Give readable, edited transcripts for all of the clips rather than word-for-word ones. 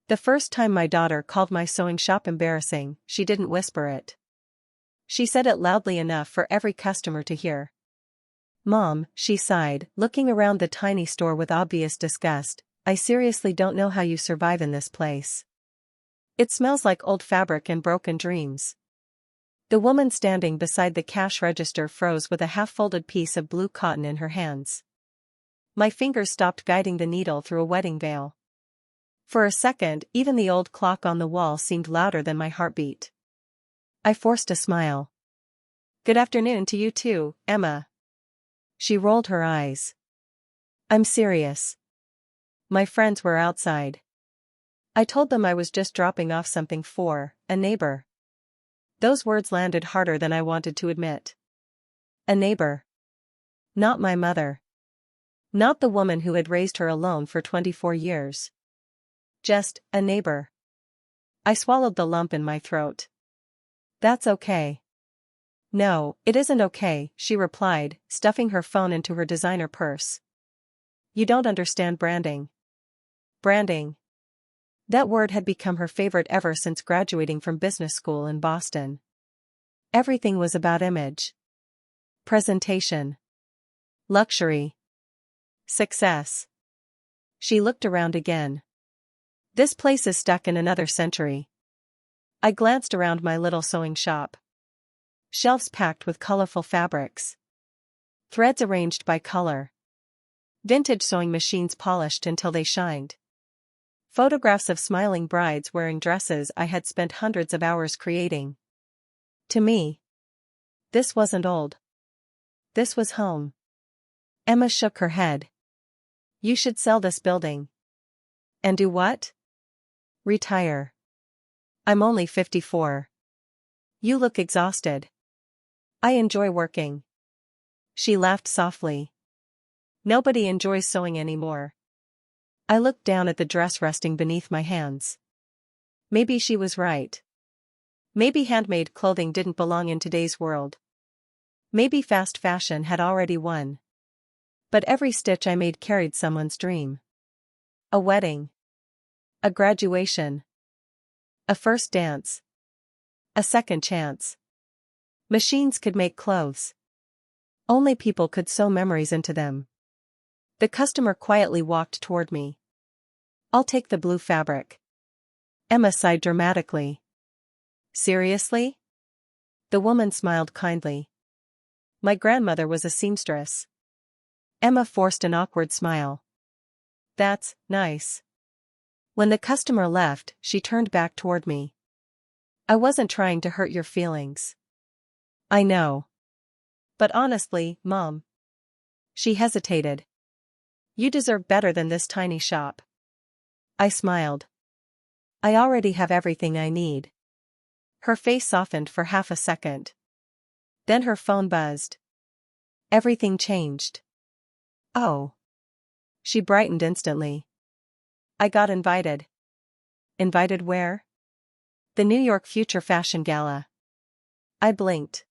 The first time my daughter called my sewing shop embarrassing, she didn't whisper it. She said it loudly enough for every customer to hear. "Mom," she sighed, looking around the tiny store with obvious disgust, "I seriously don't know how you survive in this place. It smells like old fabric and broken dreams." The woman standing beside the cash register froze with a half-folded piece of blue cotton in her hands. My fingers stopped guiding the needle through a wedding veil. For a second, even the old clock on the wall seemed louder than my heartbeat. I forced a smile. "Good afternoon to you too, Emma." She rolled her eyes. "I'm serious." My friends were outside. I told them I was just dropping off something for a neighbor. Those words landed harder than I wanted to admit. A neighbor. Not my mother. Not the woman who had raised her alone for 24 years. Just a neighbor. I swallowed the lump in my throat. "That's okay." "No, it isn't okay," she replied, stuffing her phone into her designer purse. "You don't understand branding." Branding. That word had become her favorite ever since graduating from business school in Boston. Everything was about image. Presentation. Luxury. Success. She looked around again. "This place is stuck in another century." I glanced around my little sewing shop. Shelves packed with colorful fabrics. Threads arranged by color. Vintage sewing machines polished until they shined. Photographs of smiling brides wearing dresses I had spent hundreds of hours creating. To me, this wasn't old. This was home. Emma shook her head. "You should sell this building." "And do what?" "Retire." "I'm only 54. You look exhausted." "I enjoy working." She laughed softly. "Nobody enjoys sewing anymore." I looked down at the dress resting beneath my hands. Maybe she was right. Maybe handmade clothing didn't belong in today's world. Maybe fast fashion had already won. But every stitch I made carried someone's dream. A wedding. A graduation. A first dance. A second chance. Machines could make clothes. Only people could sew memories into them. The customer quietly walked toward me. "I'll take the blue fabric." Emma sighed dramatically. "Seriously?" The woman smiled kindly. "My grandmother was a seamstress." Emma forced an awkward smile. "That's nice." When the customer left, she turned back toward me. "I wasn't trying to hurt your feelings." "I know. But honestly, Mom." She hesitated. "You deserve better than this tiny shop." I smiled. "I already have everything I need." Her face softened for half a second. Then her phone buzzed. Everything changed. "Oh." She brightened instantly. "I got invited." "Invited where?" "The New York Future Fashion Gala." I blinked.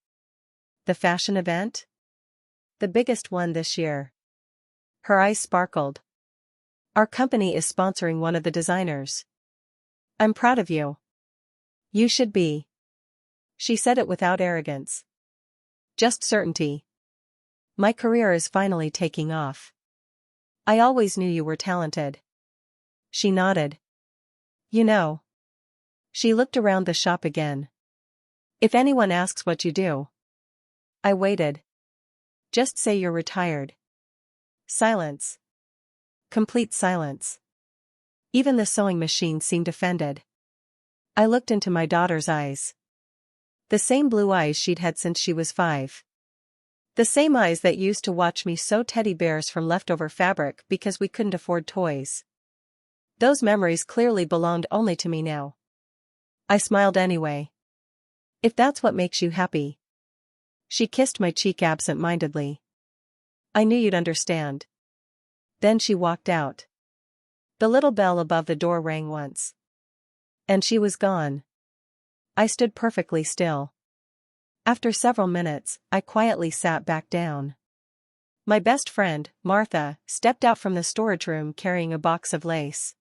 "The fashion event?" "The biggest one this year." Her eyes sparkled. "Our company is sponsoring one of the designers." "I'm proud of you." "You should be." She said it without arrogance. Just certainty. "My career is finally taking off." "I always knew you were talented." She nodded. "You know." She looked around the shop again. "If anyone asks what you do." I waited. "Just say you're retired." Silence. Complete silence. Even the sewing machine seemed offended. I looked into my daughter's eyes. The same blue eyes she'd had since she was 5. The same eyes that used to watch me sew teddy bears from leftover fabric because we couldn't afford toys. Those memories clearly belonged only to me now. I smiled anyway. "If that's what makes you happy." She kissed my cheek absent-mindedly. "I knew you'd understand." Then she walked out. The little bell above the door rang once. And she was gone. I stood perfectly still. After several minutes, I quietly sat back down. My best friend, Martha, stepped out from the storage room carrying a box of lace.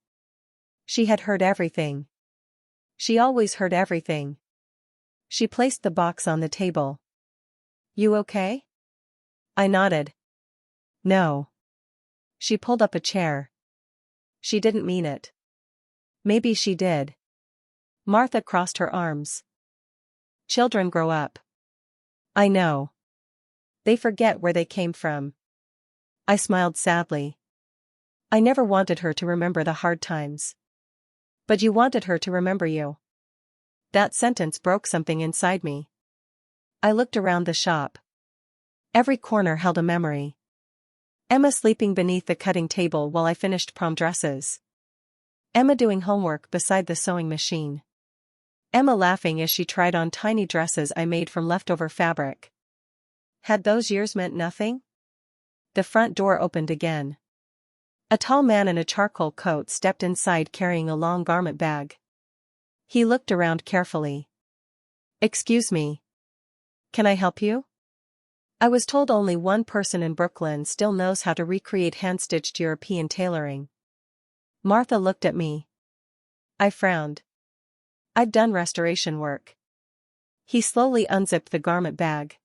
She had heard everything. She always heard everything. She placed the box on the table. You okay? I nodded. No. She pulled up a chair. She didn't mean it. Maybe she did. Martha crossed her arms. Children grow up. I know. They forget where they came from. I smiled sadly. I never wanted her to remember the hard times. But you wanted her to remember you. That sentence broke something inside me. I looked around the shop. Every corner held a memory. Emma sleeping beneath the cutting table while I finished prom dresses. Emma doing homework beside the sewing machine. Emma laughing as she tried on tiny dresses I made from leftover fabric. Had those years meant nothing? The front door opened again. A tall man in a charcoal coat stepped inside carrying a long garment bag. He looked around carefully. Excuse me. Can I help you? I was told only one person in Brooklyn still knows how to recreate hand-stitched European tailoring. Martha looked at me. I frowned. I'd done restoration work. He slowly unzipped the garment bag.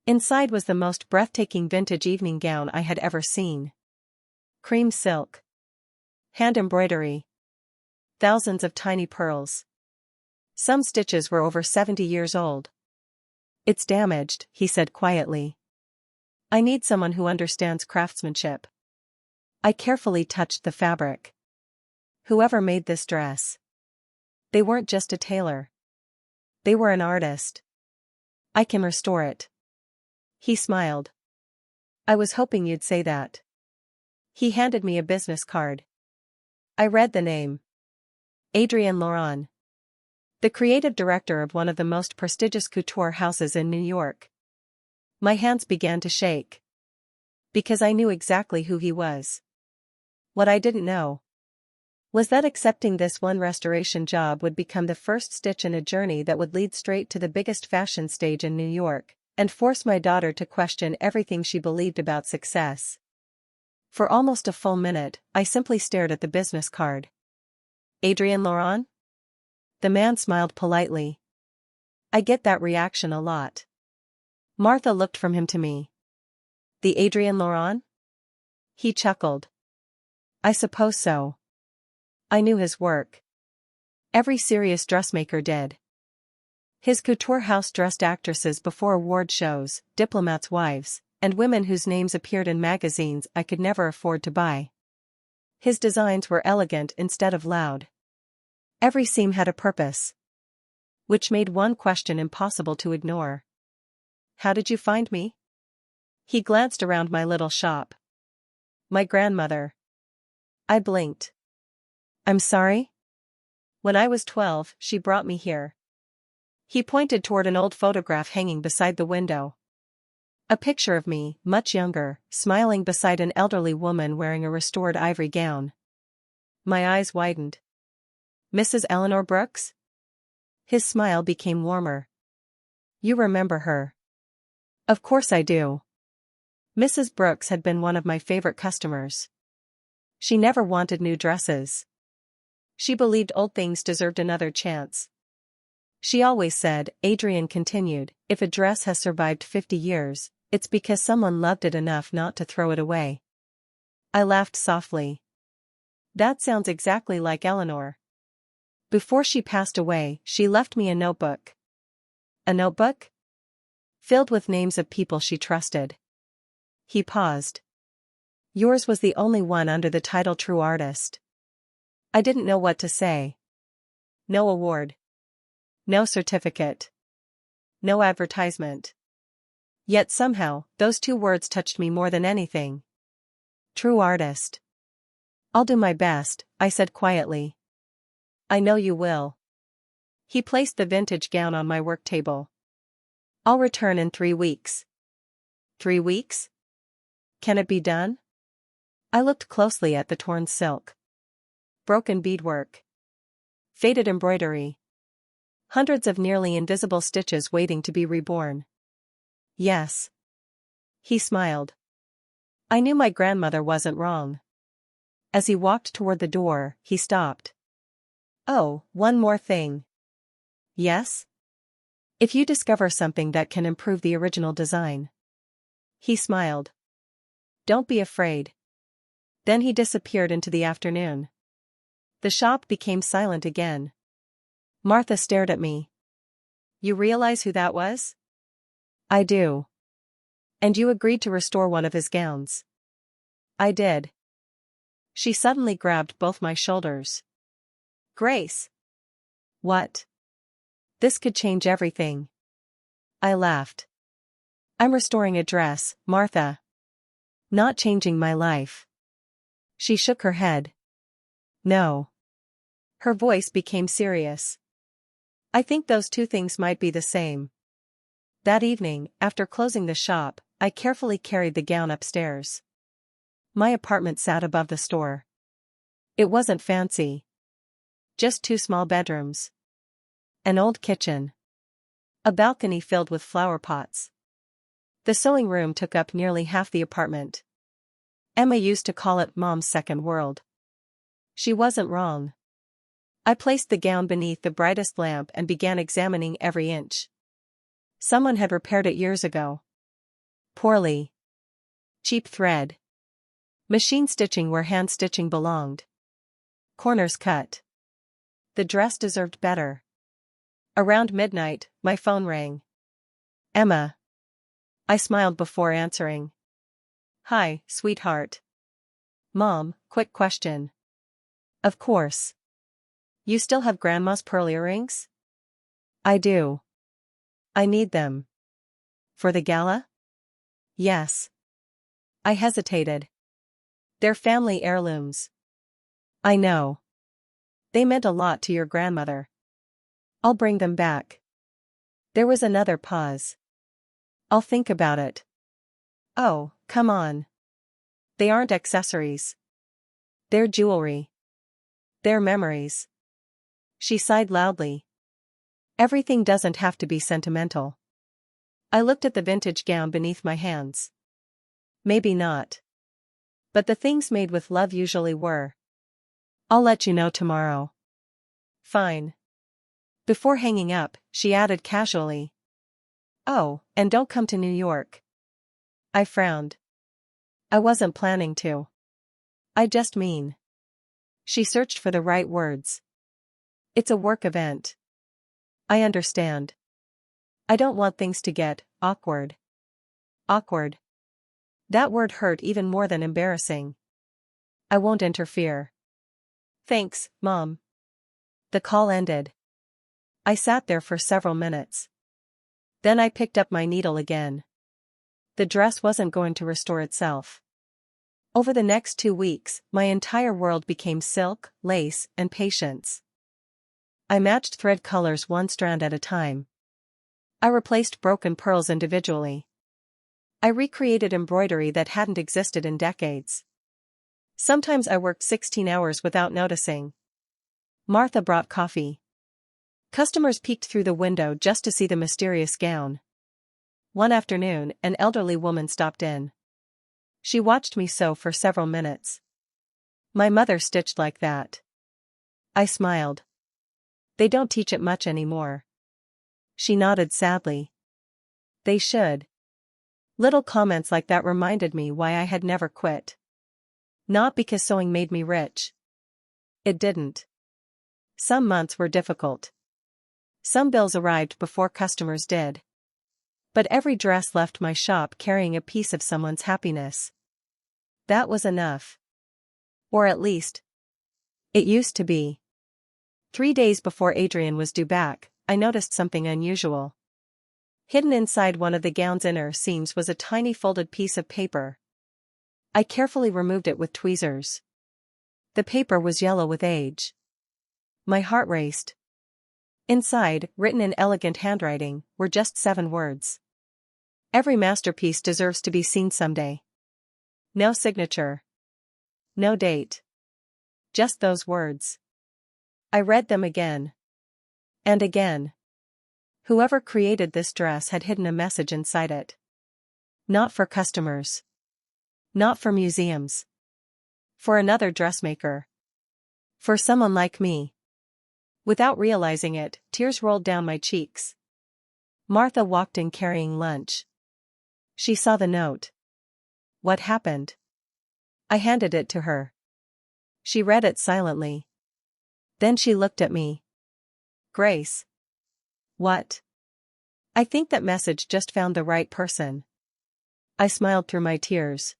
Inside was the most breathtaking vintage evening gown I had ever seen. Cream silk. Hand embroidery. Thousands of tiny pearls. Some stitches were over 70 years old. It's damaged, he said quietly. I need someone who understands craftsmanship. I carefully touched the fabric. Whoever made this dress. They weren't just a tailor. They were an artist. I can restore it. He smiled. I was hoping you'd say that. He handed me a business card. I read the name. Adrienne Laurent. The creative director of one of the most prestigious couture houses in New York. My hands began to shake. Because I knew exactly who he was. What I didn't know was that accepting this one restoration job would become the first stitch in a journey that would lead straight to the biggest fashion stage in New York, and force my daughter to question everything she believed about success. For almost a full minute, I simply stared at the business card. Adrienne Laurent? The man smiled politely. I get that reaction a lot. Martha looked from him to me. The Adrienne Laurent? He chuckled. I suppose so. I knew his work. Every serious dressmaker did. His couture house dressed actresses before award shows, diplomats' wives, and women whose names appeared in magazines I could never afford to buy. His designs were elegant instead of loud. Every seam had a purpose. Which made one question impossible to ignore. How did you find me? He glanced around my little shop. My grandmother. I blinked. I'm sorry? When I was 12, she brought me here. He pointed toward an old photograph hanging beside the window. A picture of me, much younger, smiling beside an elderly woman wearing a restored ivory gown. My eyes widened. Mrs. Eleanor Brooks? His smile became warmer. You remember her? Of course I do. Mrs. Brooks had been one of my favorite customers. She never wanted new dresses. She believed old things deserved another chance. She always said, Adrienne continued, if a dress has survived 50 years, it's because someone loved it enough not to throw it away. I laughed softly. That sounds exactly like Eleanor. Before she passed away, she left me a notebook. A notebook? Filled with names of people she trusted. He paused. Yours was the only one under the title True Artist. I didn't know what to say. No award. No certificate. No advertisement. Yet somehow, those two words touched me more than anything. True Artist. I'll do my best, I said quietly. I know you will. He placed the vintage gown on my work table. I'll return in 3 weeks. 3 weeks? Can it be done? I looked closely at the torn silk. Broken beadwork. Faded embroidery. Hundreds of nearly invisible stitches waiting to be reborn. Yes. He smiled. I knew my grandmother wasn't wrong. As he walked toward the door, he stopped. Oh, one more thing. Yes? If you discover something that can improve the original design. He smiled. Don't be afraid. Then he disappeared into the afternoon. The shop became silent again. Martha stared at me. You realize who that was? I do. And you agreed to restore one of his gowns. I did. She suddenly grabbed both my shoulders. Grace. What? This could change everything. I laughed. I'm restoring a dress, Martha. Not changing my life. She shook her head. No. Her voice became serious. I think those two things might be the same. That evening, after closing the shop, I carefully carried the gown upstairs. My apartment sat above the store. It wasn't fancy. Just two small bedrooms. An old kitchen. A balcony filled with flower pots. The sewing room took up nearly half the apartment. Emma used to call it Mom's second world. She wasn't wrong. I placed the gown beneath the brightest lamp and began examining every inch. Someone had repaired it years ago. Poorly. Cheap thread. Machine stitching where hand stitching belonged. Corners cut. The dress deserved better. Around midnight, my phone rang. Emma. I smiled before answering. Hi, sweetheart. Mom, quick question. Of course. You still have Grandma's pearl earrings? I do. I need them. For the gala? Yes. I hesitated. They're family heirlooms. I know. They meant a lot to your grandmother. I'll bring them back. There was another pause. I'll think about it. Oh, come on. They aren't accessories. They're jewelry. They're memories. She sighed loudly. Everything doesn't have to be sentimental. I looked at the vintage gown beneath my hands. Maybe not. But the things made with love usually were. I'll let you know tomorrow. Fine. Before hanging up, she added casually. Oh, and don't come to New York. I frowned. I wasn't planning to. I just mean. She searched for the right words. It's a work event. I understand. I don't want things to get awkward. Awkward. That word hurt even more than embarrassing. I won't interfere. Thanks, Mom. The call ended. I sat there for several minutes. Then I picked up my needle again. The dress wasn't going to restore itself. Over the next 2 weeks, my entire world became silk, lace, and patience. I matched thread colors one strand at a time. I replaced broken pearls individually. I recreated embroidery that hadn't existed in decades. Sometimes I worked 16 hours without noticing. Martha brought coffee. Customers peeked through the window just to see the mysterious gown. One afternoon, an elderly woman stopped in. She watched me sew for several minutes. My mother stitched like that. I smiled. They don't teach it much anymore. She nodded sadly. They should. Little comments like that reminded me why I had never quit. Not because sewing made me rich. It didn't. Some months were difficult. Some bills arrived before customers did. But every dress left my shop carrying a piece of someone's happiness. That was enough. Or at least, it used to be. 3 days before Adrian was due back, I noticed something unusual. Hidden inside one of the gown's inner seams was a tiny folded piece of paper. I carefully removed it with tweezers. The paper was yellow with age. My heart raced. Inside, written in elegant handwriting, were just 7 words. Every masterpiece deserves to be seen someday. No signature. No date. Just those words. I read them again. And again. Whoever created this dress had hidden a message inside it. Not for customers. Not for museums. For another dressmaker. For someone like me. Without realizing it, tears rolled down my cheeks. Martha walked in carrying lunch. She saw the note. What happened? I handed it to her. She read it silently. Then she looked at me. Grace. What? I think that message just found the right person. I smiled through my tears.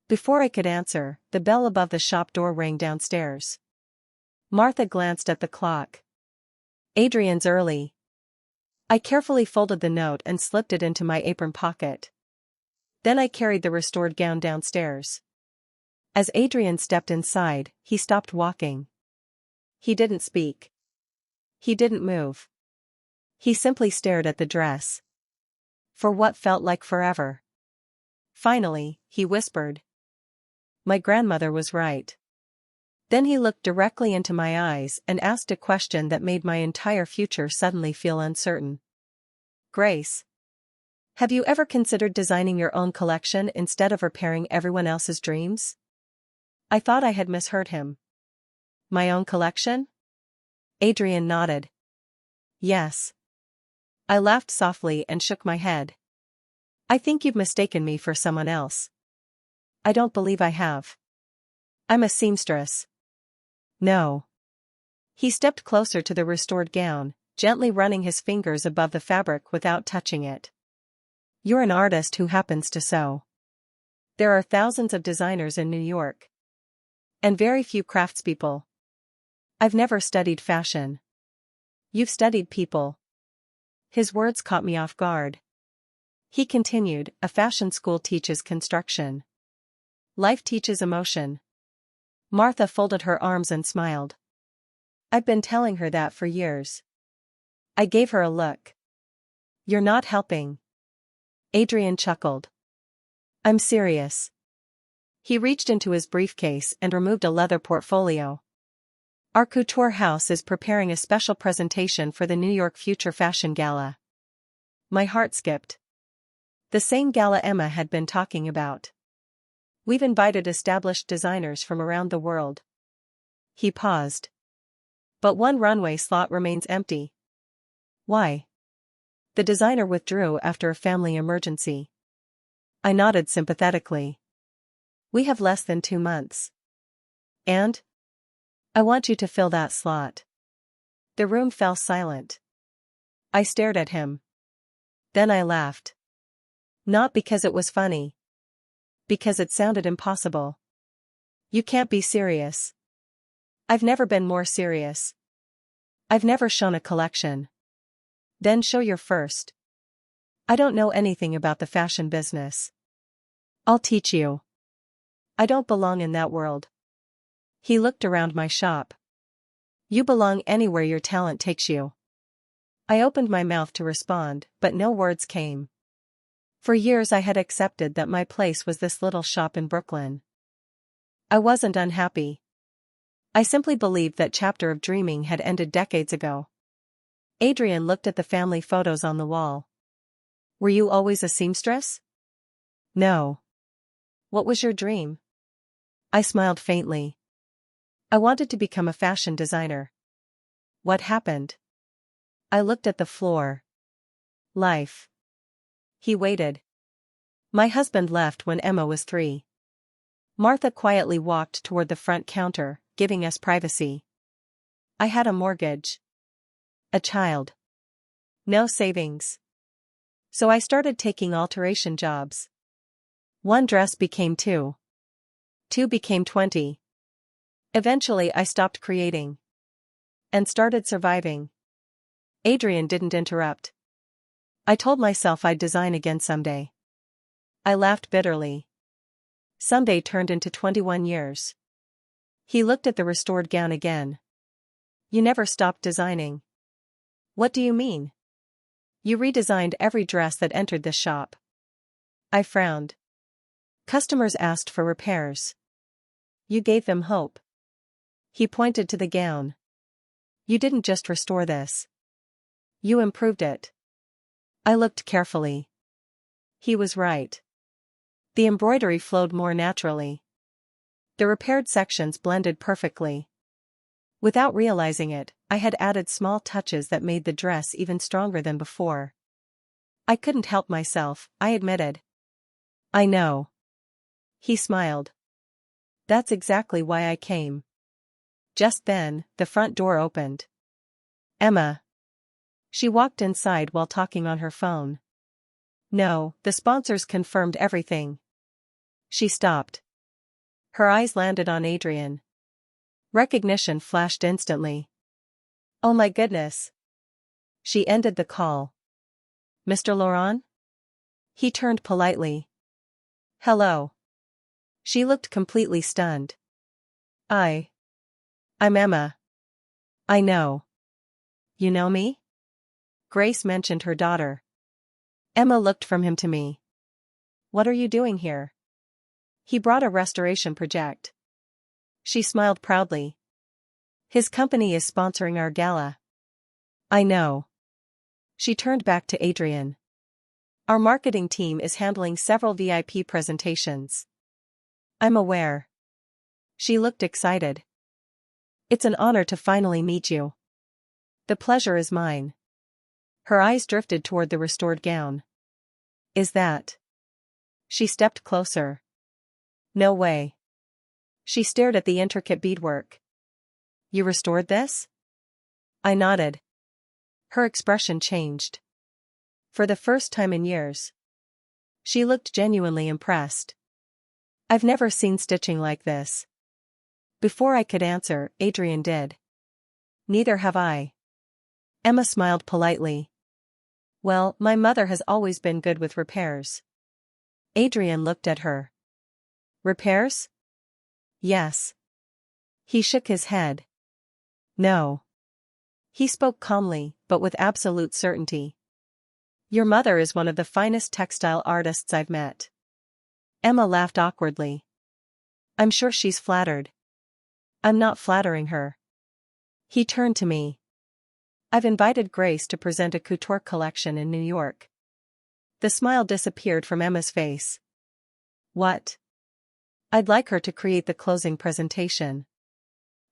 Before I could answer, the bell above the shop door rang downstairs. Martha glanced at the clock. Adrian's early. I carefully folded the note and slipped it into my apron pocket. Then I carried the restored gown downstairs. As Adrian stepped inside, he stopped walking. He didn't speak. He didn't move. He simply stared at the dress. For what felt like forever. Finally, he whispered. My grandmother was right. Then he looked directly into my eyes and asked a question that made my entire future suddenly feel uncertain. Grace. Have you ever considered designing your own collection instead of repairing everyone else's dreams? I thought I had misheard him. My own collection? Adrian nodded. Yes. I laughed softly and shook my head. I think you've mistaken me for someone else. I don't believe I have. I'm a seamstress. No. He stepped closer to the restored gown, gently running his fingers above the fabric without touching it. You're an artist who happens to sew. There are thousands of designers in New York. And very few craftspeople. I've never studied fashion. You've studied people. His words caught me off guard. He continued, a fashion school teaches construction. Life teaches emotion. Martha folded her arms and smiled. I've been telling her that for years. I gave her a look. You're not helping. Adrian chuckled. I'm serious. He reached into his briefcase and removed a leather portfolio. Our couture house is preparing a special presentation for the New York Future Fashion Gala. My heart skipped. The same gala Emma had been talking about. We've invited established designers from around the world. He paused. But one runway slot remains empty. Why? The designer withdrew after a family emergency. I nodded sympathetically. We have less than 2 months. And? I want you to fill that slot. The room fell silent. I stared at him. Then I laughed. Not because it was funny. Because it sounded impossible. You can't be serious. I've never been more serious. I've never shown a collection. Then show your first. I don't know anything about the fashion business. I'll teach you. I don't belong in that world. He looked around my shop. You belong anywhere your talent takes you. I opened my mouth to respond, but no words came. For years I had accepted that my place was this little shop in Brooklyn. I wasn't unhappy. I simply believed that chapter of dreaming had ended decades ago. Adrian looked at the family photos on the wall. Were you always a seamstress? No. What was your dream? I smiled faintly. I wanted to become a fashion designer. What happened? I looked at the floor. Life. He waited. My husband left when Emma was 3. Martha quietly walked toward the front counter, giving us privacy. I had a mortgage. A child. No savings. So I started taking alteration jobs. 1 dress became 2. 2 became 20. Eventually I stopped creating. And started surviving. Adrian didn't interrupt. I told myself I'd design again someday. I laughed bitterly. Someday turned into 21 years. He looked at the restored gown again. You never stopped designing. What do you mean? You redesigned every dress that entered this shop. I frowned. Customers asked for repairs. You gave them hope. He pointed to the gown. You didn't just restore this. You improved it. I looked carefully. He was right. The embroidery flowed more naturally. The repaired sections blended perfectly. Without realizing it, I had added small touches that made the dress even stronger than before. I couldn't help myself, I admitted. I know. He smiled. That's exactly why I came. Just then, the front door opened. Emma. She walked inside while talking on her phone. No, the sponsors confirmed everything. She stopped. Her eyes landed on Adrian. Recognition flashed instantly. Oh my goodness. She ended the call. Mr. Laurent? He turned politely. Hello. She looked completely stunned. I'm Emma. I know. You know me? Grace mentioned her daughter. Emma looked from him to me. What are you doing here? He brought a restoration project. She smiled proudly. His company is sponsoring our gala. I know. She turned back to Adrian. Our marketing team is handling several VIP presentations. I'm aware. She looked excited. It's an honor to finally meet you. The pleasure is mine. Her eyes drifted toward the restored gown. Is that? She stepped closer. No way. She stared at the intricate beadwork. You restored this? I nodded. Her expression changed. For the first time in years. She looked genuinely impressed. I've never seen stitching like this. Before I could answer, Adrian did. Neither have I. Emma smiled politely. Well, my mother has always been good with repairs. Adrian looked at her. Repairs? Yes. He shook his head. No. He spoke calmly, but with absolute certainty. Your mother is one of the finest textile artists I've met. Emma laughed awkwardly. I'm sure she's flattered. I'm not flattering her. He turned to me. I've invited Grace to present a couture collection in New York. The smile disappeared from Emma's face. What? I'd like her to create the closing presentation.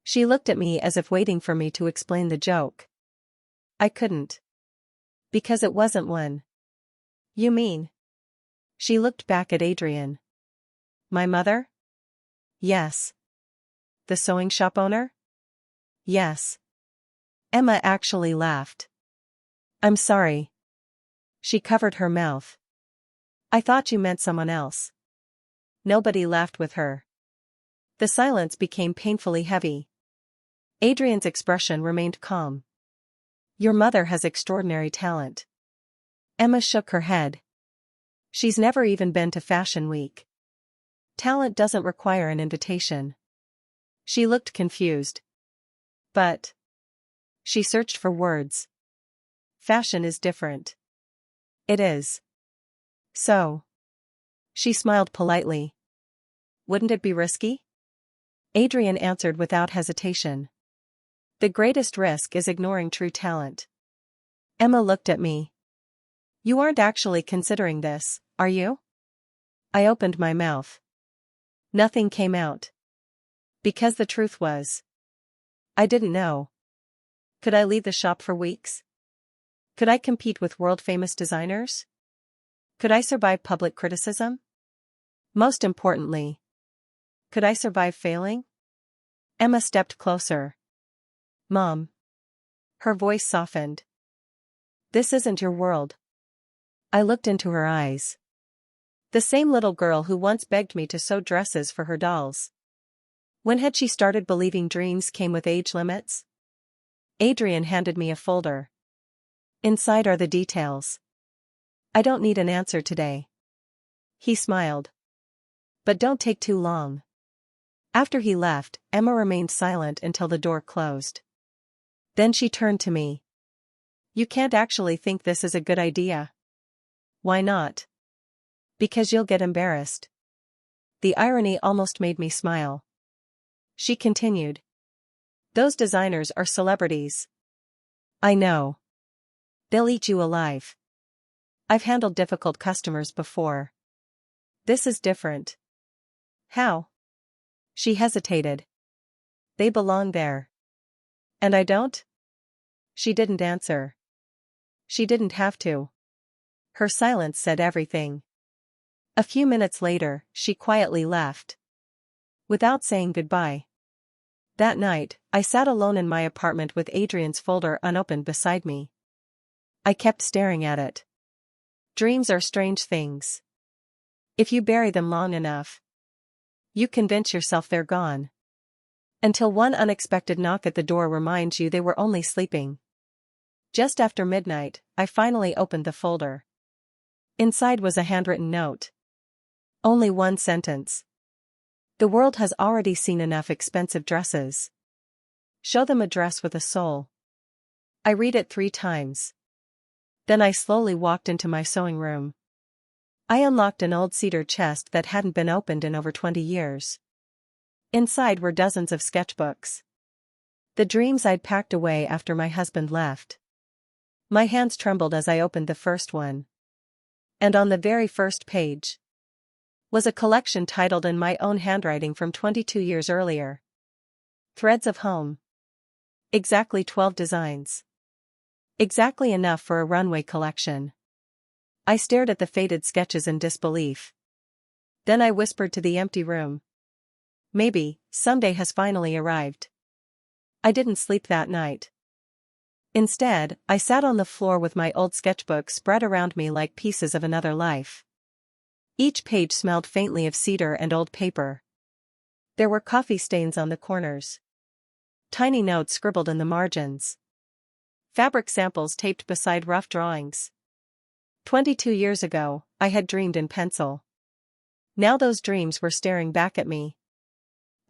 She looked at me as if waiting for me to explain the joke. I couldn't. Because it wasn't one. You mean? She looked back at Adrian. My mother? Yes. The sewing shop owner? Yes. Emma actually laughed. I'm sorry. She covered her mouth. I thought you meant someone else. Nobody laughed with her. The silence became painfully heavy. Adrian's expression remained calm. Your mother has extraordinary talent. Emma shook her head. She's never even been to Fashion Week. Talent doesn't require an invitation. She looked confused. But. She searched for words. Fashion is different. It is. So. She smiled politely. Wouldn't it be risky? Adrian answered without hesitation. The greatest risk is ignoring true talent. Emma looked at me. You aren't actually considering this, are you? I opened my mouth. Nothing came out. Because the truth was. I didn't know. Could I leave the shop for weeks? Could I compete with world-famous designers? Could I survive public criticism? Most importantly, could I survive failing? Emma stepped closer. Mom. Her voice softened. This isn't your world. I looked into her eyes. The same little girl who once begged me to sew dresses for her dolls. When had she started believing dreams came with age limits? Adrian handed me a folder. Inside are the details. I don't need an answer today. He smiled. But don't take too long. After he left, Emma remained silent until the door closed. Then she turned to me. You can't actually think this is a good idea. Why not? Because you'll get embarrassed. The irony almost made me smile. She continued. Those designers are celebrities. I know. They'll eat you alive. I've handled difficult customers before. This is different. How? She hesitated. They belong there. And I don't? She didn't answer. She didn't have to. Her silence said everything. A few minutes later, she quietly left. Without saying goodbye. That night, I sat alone in my apartment with Adrian's folder unopened beside me. I kept staring at it. Dreams are strange things. If you bury them long enough, you convince yourself they're gone. Until one unexpected knock at the door reminds you they were only sleeping. Just after midnight, I finally opened the folder. Inside was a handwritten note. Only one sentence. The world has already seen enough expensive dresses. Show them a dress with a soul. I read it 3 times. Then I slowly walked into my sewing room. I unlocked an old cedar chest that hadn't been opened in over 20 years. Inside were dozens of sketchbooks. The dreams I'd packed away after my husband left. My hands trembled as I opened the first one. And on the very first page was a collection titled in my own handwriting from 22 years earlier. Threads of Home. Exactly 12 designs. Exactly enough for a runway collection. I stared at the faded sketches in disbelief. Then I whispered to the empty room. Maybe, someday has finally arrived. I didn't sleep that night. Instead, I sat on the floor with my old sketchbook spread around me like pieces of another life. Each page smelled faintly of cedar and old paper. There were coffee stains on the corners. Tiny notes scribbled in the margins. Fabric samples taped beside rough drawings. 22 years ago, I had dreamed in pencil. Now those dreams were staring back at me.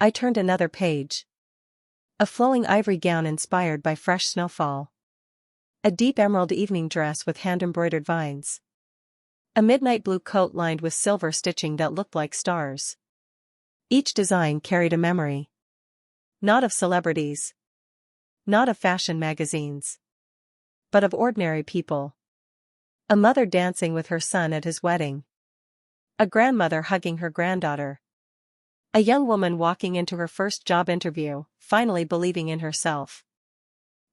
I turned another page. A flowing ivory gown inspired by fresh snowfall. A deep emerald evening dress with hand-embroidered vines. A midnight blue coat lined with silver stitching that looked like stars. Each design carried a memory. Not of celebrities. Not of fashion magazines. But of ordinary people. A mother dancing with her son at his wedding. A grandmother hugging her granddaughter. A young woman walking into her first job interview, finally believing in herself.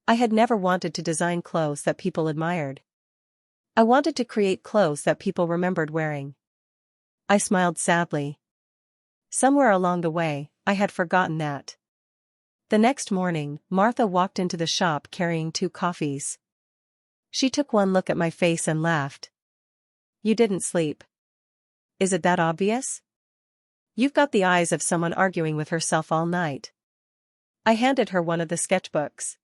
I had never wanted to design clothes that people admired. I wanted to create clothes that people remembered wearing. I smiled sadly. Somewhere along the way, I had forgotten that. The next morning, Martha walked into the shop carrying 2 coffees. She took one look at my face and laughed. You didn't sleep. Is it that obvious? You've got the eyes of someone arguing with herself all night. I handed her one of the sketchbooks.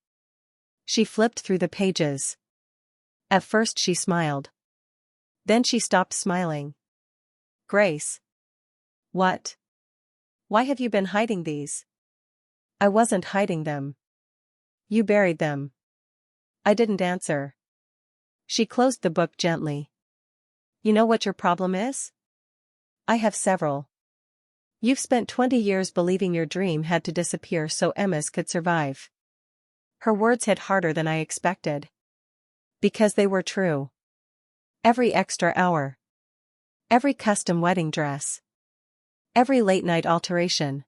She flipped through the pages. At first she smiled. Then she stopped smiling. Grace. What? Why have you been hiding these? I wasn't hiding them. You buried them. I didn't answer. She closed the book gently. You know what your problem is? I have several. You've spent 20 years believing your dream had to disappear so Emma's could survive. Her words hit harder than I expected. Because they were true. Every extra hour. Every custom wedding dress. Every late-night alteration.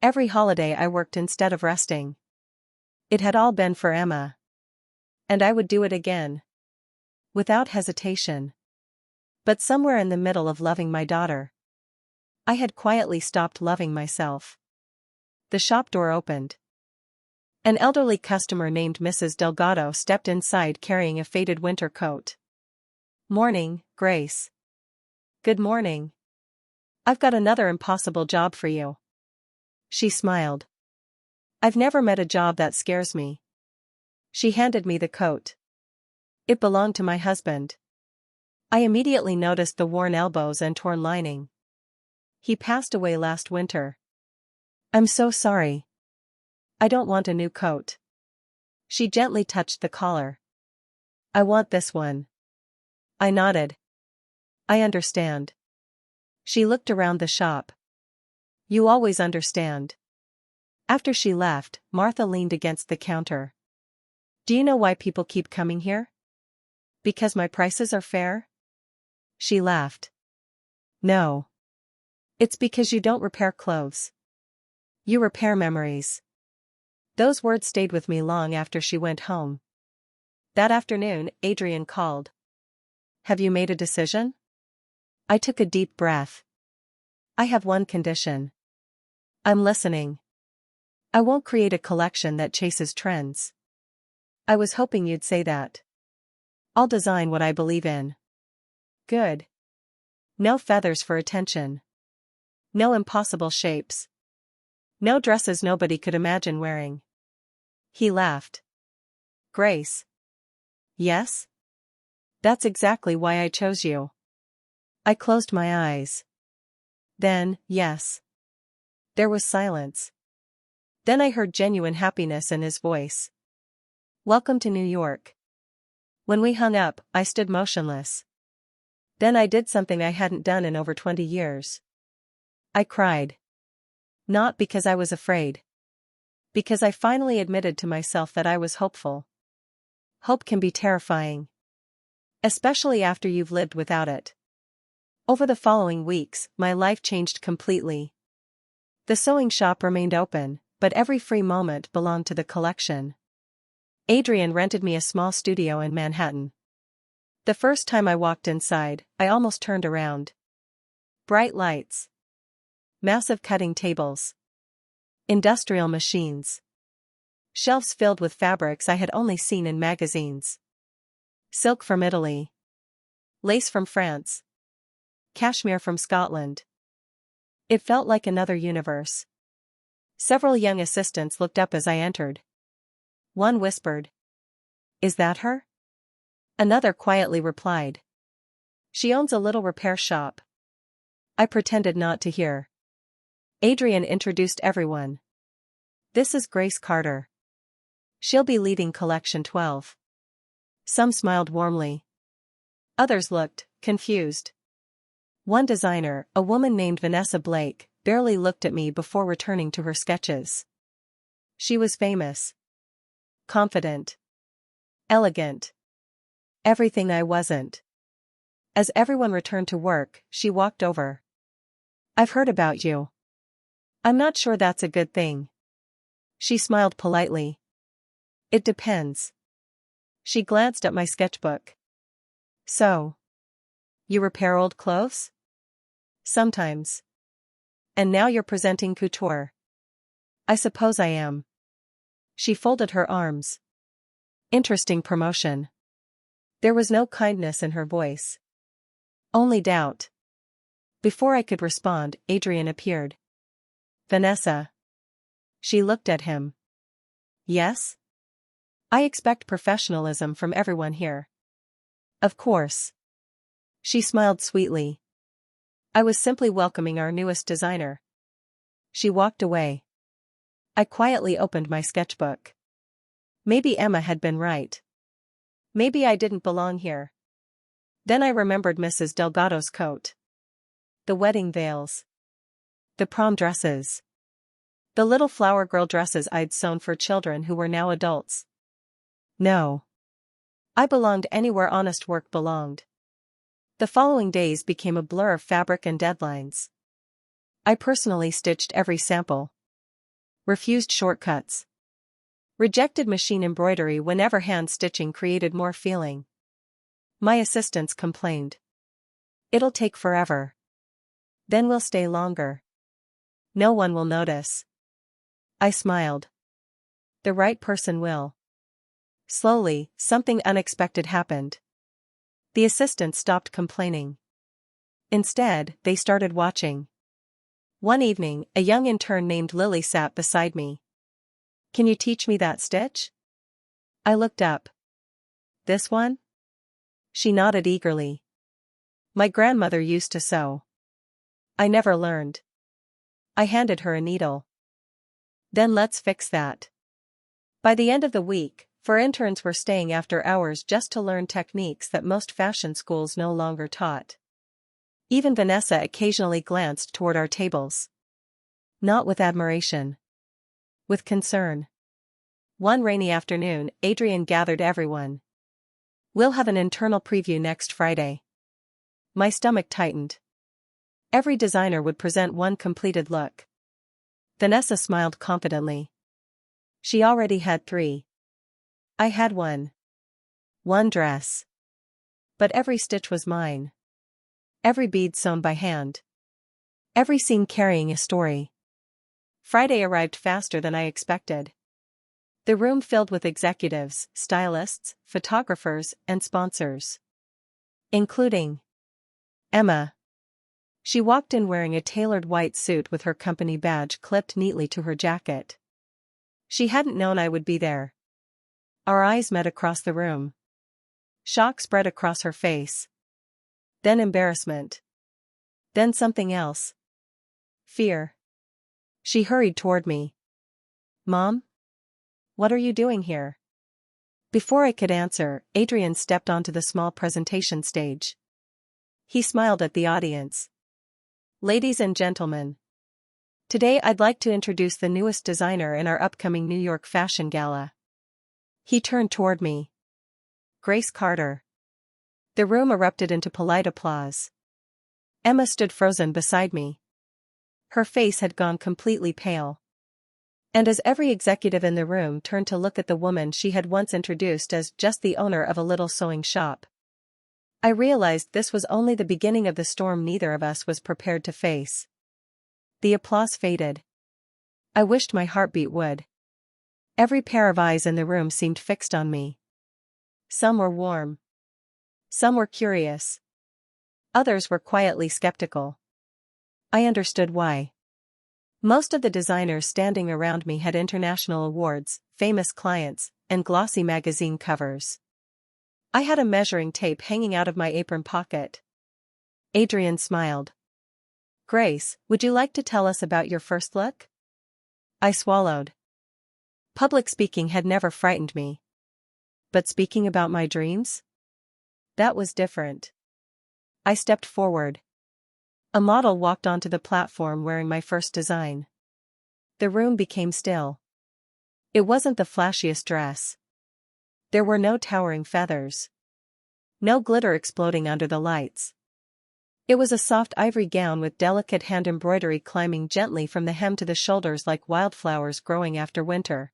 Every holiday I worked instead of resting. It had all been for Emma. And I would do it again. Without hesitation. But somewhere in the middle of loving my daughter, I had quietly stopped loving myself. The shop door opened. An elderly customer named Mrs. Delgado stepped inside carrying a faded winter coat. Morning, Grace. Good morning. I've got another impossible job for you. She smiled. I've never met a job that scares me. She handed me the coat. It belonged to my husband. I immediately noticed the worn elbows and torn lining. He passed away last winter. I'm so sorry. I don't want a new coat. She gently touched the collar. I want this one. I nodded. I understand. She looked around the shop. You always understand. After she left, Martha leaned against the counter. Do you know why people keep coming here? Because my prices are fair? She laughed. No. It's because you don't repair clothes. You repair memories. Those words stayed with me long after she went home. That afternoon, Adrian called. Have you made a decision? I took a deep breath. I have one condition. I'm listening. I won't create a collection that chases trends. I was hoping you'd say that. I'll design what I believe in. Good. No feathers for attention. No impossible shapes. No dresses nobody could imagine wearing. He laughed. Grace. Yes? That's exactly why I chose you. I closed my eyes. Then, yes. There was silence. Then I heard genuine happiness in his voice. Welcome to New York. When we hung up, I stood motionless. Then I did something I hadn't done in over 20 years. I cried. Not because I was afraid. Because I finally admitted to myself that I was hopeful. Hope can be terrifying. Especially after you've lived without it. Over the following weeks, my life changed completely. The sewing shop remained open, but every free moment belonged to the collection. Adrian rented me a small studio in Manhattan. The first time I walked inside, I almost turned around. Bright lights. Massive cutting tables. Industrial machines. Shelves filled with fabrics I had only seen in magazines. Silk from Italy. Lace from France. Cashmere from Scotland. It felt like another universe. Several young assistants looked up as I entered. One whispered, "Is that her?" Another quietly replied, "She owns a little repair shop." I pretended not to hear. Adrian introduced everyone. "This is Grace Carter. She'll be leading Collection 12. Some smiled warmly. Others looked confused. One designer, a woman named Vanessa Blake, barely looked at me before returning to her sketches. She was famous. Confident. Elegant. Everything I wasn't. As everyone returned to work, she walked over. "I've heard about you. I'm not sure that's a good thing." She smiled politely. "It depends." She glanced at my sketchbook. "So. You repair old clothes?" "Sometimes. And now you're presenting couture." "I suppose I am." She folded her arms. "Interesting promotion." There was no kindness in her voice. Only doubt. Before I could respond, Adrian appeared. "Vanessa." She looked at him. "Yes?" "I expect professionalism from everyone here." "Of course." She smiled sweetly. "I was simply welcoming our newest designer." She walked away. I quietly opened my sketchbook. Maybe Emma had been right. Maybe I didn't belong here. Then I remembered Mrs. Delgado's coat. The wedding veils. The prom dresses. The little flower girl dresses I'd sewn for children who were now adults. No. I belonged anywhere honest work belonged. The following days became a blur of fabric and deadlines. I personally stitched every sample. Refused shortcuts. Rejected machine embroidery whenever hand stitching created more feeling. My assistants complained. "It'll take forever. Then we'll stay longer. No one will notice." I smiled. The right person will. Slowly, something unexpected happened. The assistants stopped complaining. Instead, they started watching. One evening, a young intern named Lily sat beside me. "Can you teach me that stitch?" I looked up. "This one?" She nodded eagerly. "My grandmother used to sew." I never learned. I handed her a needle. "Then let's fix that." By the end of the week, 4 interns were staying after hours just to learn techniques that most fashion schools no longer taught. Even Vanessa occasionally glanced toward our tables. Not with admiration. With concern. One rainy afternoon, Adrian gathered everyone. "We'll have an internal preview next Friday." My stomach tightened. Every designer would present one completed look. Vanessa smiled confidently. She already had 3. I had one. One dress. But every stitch was mine. Every bead sewn by hand. Every seam carrying a story. Friday arrived faster than I expected. The room filled with executives, stylists, photographers, and sponsors. Including Emma. She walked in wearing a tailored white suit with her company badge clipped neatly to her jacket. She hadn't known I would be there. Our eyes met across the room. Shock spread across her face. Then embarrassment. Then something else. Fear. She hurried toward me. Mom? What are you doing here? Before I could answer, Adrian stepped onto the small presentation stage. He smiled at the audience. Ladies and gentlemen. Today I'd like to introduce the newest designer in our upcoming New York Fashion Gala. He turned toward me. Grace Carter. The room erupted into polite applause. Emma stood frozen beside me. Her face had gone completely pale. And as every executive in the room turned to look at the woman she had once introduced as just the owner of a little sewing shop, I realized this was only the beginning of the storm neither of us was prepared to face. The applause faded. I wished my heartbeat would. Every pair of eyes in the room seemed fixed on me. Some were warm. Some were curious. Others were quietly skeptical. I understood why. Most of the designers standing around me had international awards, famous clients, and glossy magazine covers. I had a measuring tape hanging out of my apron pocket. Adrian smiled. Grace, would you like to tell us about your first look? I swallowed. Public speaking had never frightened me. But speaking about my dreams? That was different. I stepped forward. A model walked onto the platform wearing my first design. The room became still. It wasn't the flashiest dress. There were no towering feathers. No glitter exploding under the lights. It was a soft ivory gown with delicate hand embroidery climbing gently from the hem to the shoulders like wildflowers growing after winter.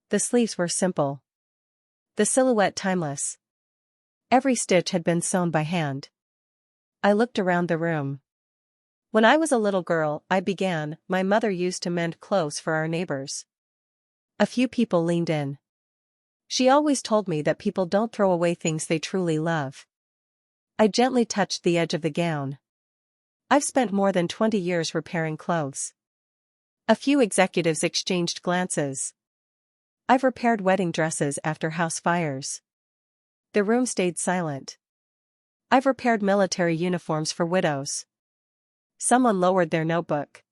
The sleeves were simple. The silhouette timeless. Every stitch had been sewn by hand. I looked around the room. When I was a little girl, my mother used to mend clothes for our neighbors. A few people leaned in. She always told me that people don't throw away things they truly love. I gently touched the edge of the gown. I've spent more than 20 years repairing clothes. A few executives exchanged glances. I've repaired wedding dresses after house fires. The room stayed silent. I've repaired military uniforms for widows. Someone lowered their notebook.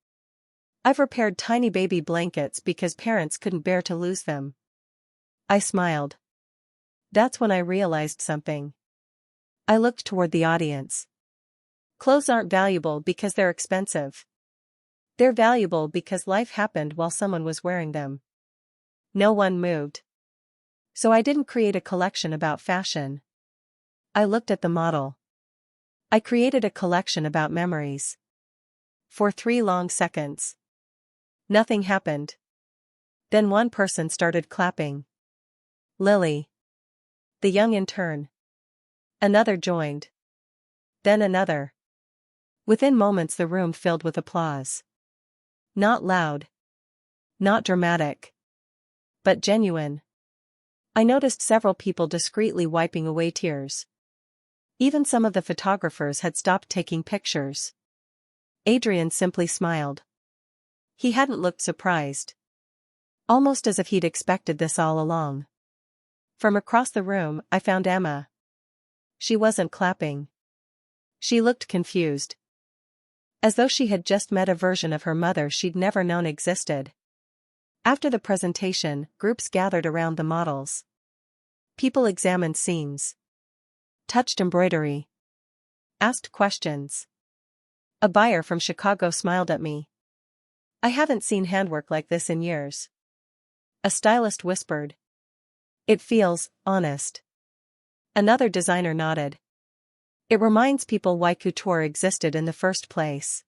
I've repaired tiny baby blankets because parents couldn't bear to lose them. I smiled. That's when I realized something. I looked toward the audience. Clothes aren't valuable because they're expensive. They're valuable because life happened while someone was wearing them. No one moved. So I didn't create a collection about fashion. I looked at the model. I created a collection about memories. For 3 long seconds. Nothing happened. Then one person started clapping. Lily. The young intern. Another joined. Then another. Within moments the room filled with applause. Not loud. Not dramatic. But genuine. I noticed several people discreetly wiping away tears. Even some of the photographers had stopped taking pictures. Adrian simply smiled. He hadn't looked surprised. Almost as if he'd expected this all along. From across the room, I found Emma. She wasn't clapping. She looked confused. As though she had just met a version of her mother she'd never known existed. After the presentation, groups gathered around the models. People examined seams. Touched embroidery. Asked questions. A buyer from Chicago smiled at me. I haven't seen handwork like this in years. A stylist whispered. It feels honest. Another designer nodded. It reminds people why couture existed in the first place.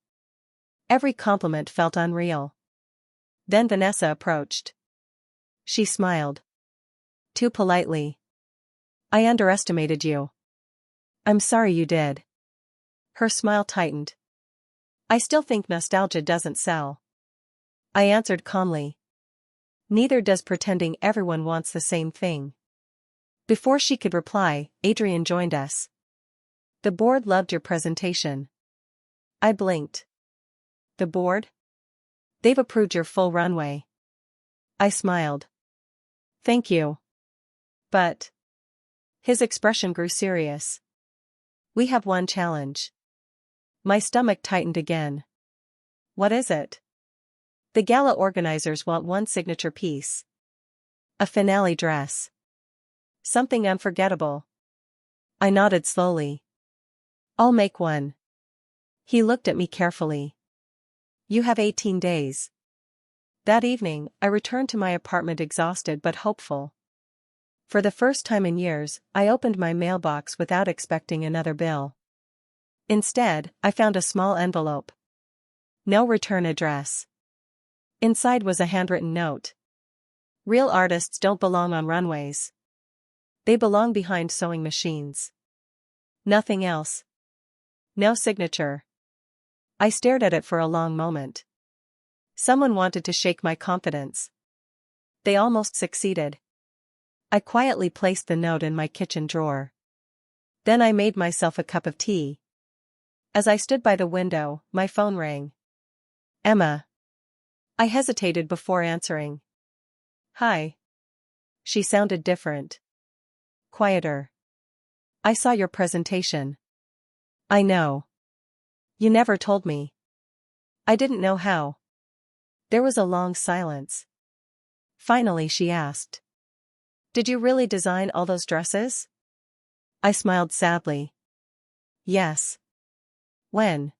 Every compliment felt unreal. Then Vanessa approached. She smiled. Too politely. I underestimated you. I'm sorry you did. Her smile tightened. I still think nostalgia doesn't sell. I answered calmly. Neither does pretending everyone wants the same thing. Before she could reply, Adrian joined us. The board loved your presentation. I blinked. The board? They've approved your full runway. I smiled. Thank you. But. His expression grew serious. We have one challenge. My stomach tightened again. What is it? The gala organizers want one signature piece. A finale dress. Something unforgettable. I nodded slowly. I'll make one. He looked at me carefully. You have 18 days. That evening, I returned to my apartment exhausted but hopeful. For the first time in years, I opened my mailbox without expecting another bill. Instead, I found a small envelope. No return address. Inside was a handwritten note. Real artists don't belong on runways. They belong behind sewing machines. Nothing else. No signature. I stared at it for a long moment. Someone wanted to shake my confidence. They almost succeeded. I quietly placed the note in my kitchen drawer. Then I made myself a cup of tea. As I stood by the window, my phone rang. Emma. I hesitated before answering. Hi. She sounded different. Quieter. I saw your presentation. I know. You never told me. I didn't know how. There was a long silence. Finally she asked. Did you really design all those dresses? I smiled sadly. Yes. When?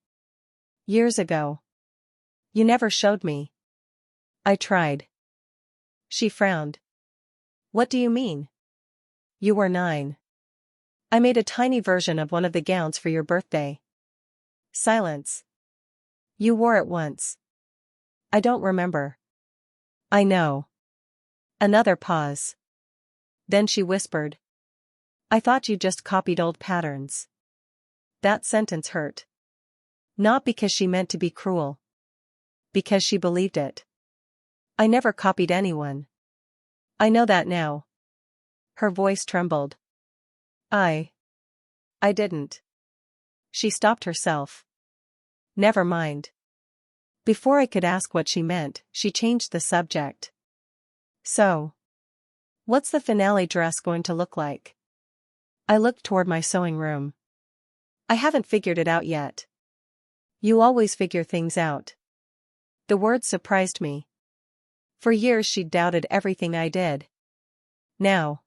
Years ago. You never showed me. I tried. She frowned. What do you mean? You were 9. I made a tiny version of one of the gowns for your birthday. Silence. You wore it once. I don't remember. I know. Another pause. Then she whispered. I thought you just copied old patterns. That sentence hurt. Not because she meant to be cruel. Because she believed it. I never copied anyone. I know that now. Her voice trembled. I didn't. She stopped herself. Never mind. Before I could ask what she meant, she changed the subject. So. What's the finale dress going to look like? I looked toward my sewing room. I haven't figured it out yet. You always figure things out. The words surprised me. For years she'd doubted everything I did. Now.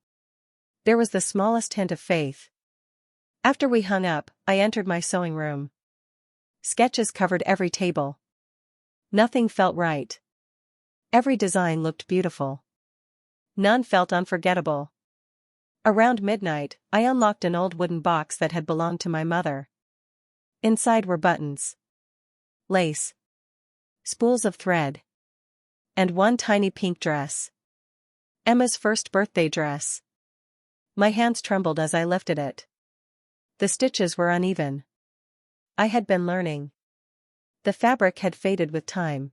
There was the smallest hint of faith. After we hung up, I entered my sewing room. Sketches covered every table. Nothing felt right. Every design looked beautiful. None felt unforgettable. Around midnight, I unlocked an old wooden box that had belonged to my mother. Inside were buttons, lace, spools of thread, and one tiny pink dress. Emma's first birthday dress. My hands trembled as I lifted it. The stitches were uneven. I had been learning. The fabric had faded with time.